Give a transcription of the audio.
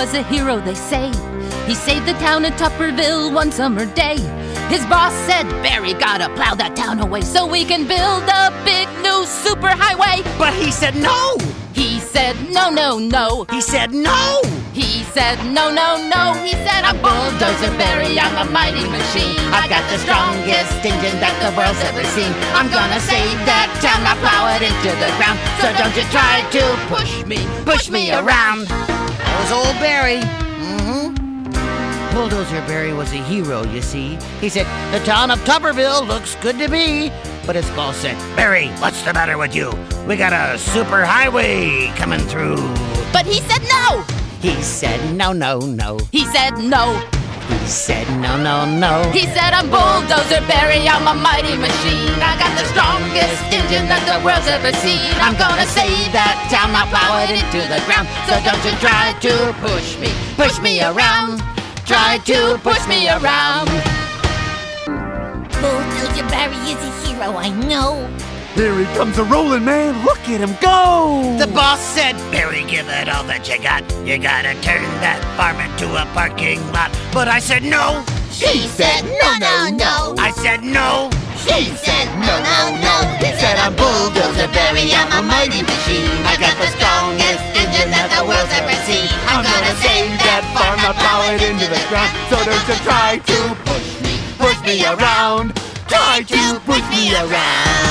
was a hero, they say. He saved the town of Tupperville one summer day. His boss said, Barry, gotta plow that town away so we can build a big new superhighway. But he said no! He said, no, no, no. He said no! He said, no, no, no. He said, I'm Bulldozer Barry, I'm a mighty machine. I got the strongest engine that the world's ever seen. I'm gonna save that town, I'll plow it into the ground. So don't you try to push me around. That was old Barry. Bulldozer Barry was a hero, you see. He said, the town of Tupperville looks good to me. But his boss said, Barry, what's the matter with you? We got a super highway coming through. But he said no! He said no, no, no. He said no. He said no, no, no. He said, I'm Bulldozer Barry, I'm a mighty machine. I got the strongest engine that the world's ever seen. I'm gonna save that town, I'll plow it into the ground. So don't you try to push me around. Try to push me around. Bulldozer Barry is a hero, I know. Here he comes a-rolling, man. Look at him go! The boss said, Barry, give it all that you got. You gotta turn that farm into a parking lot. But I said no. She said no, no, no. I said no. She said no, no, no. He said, I'm Bulldozer Barry, I'm a mighty machine. I got the strongest engine that the world's ever seen. I'm gonna save that farm, I'll plow it into the ground. So don't you try to push me around. Try to push me around.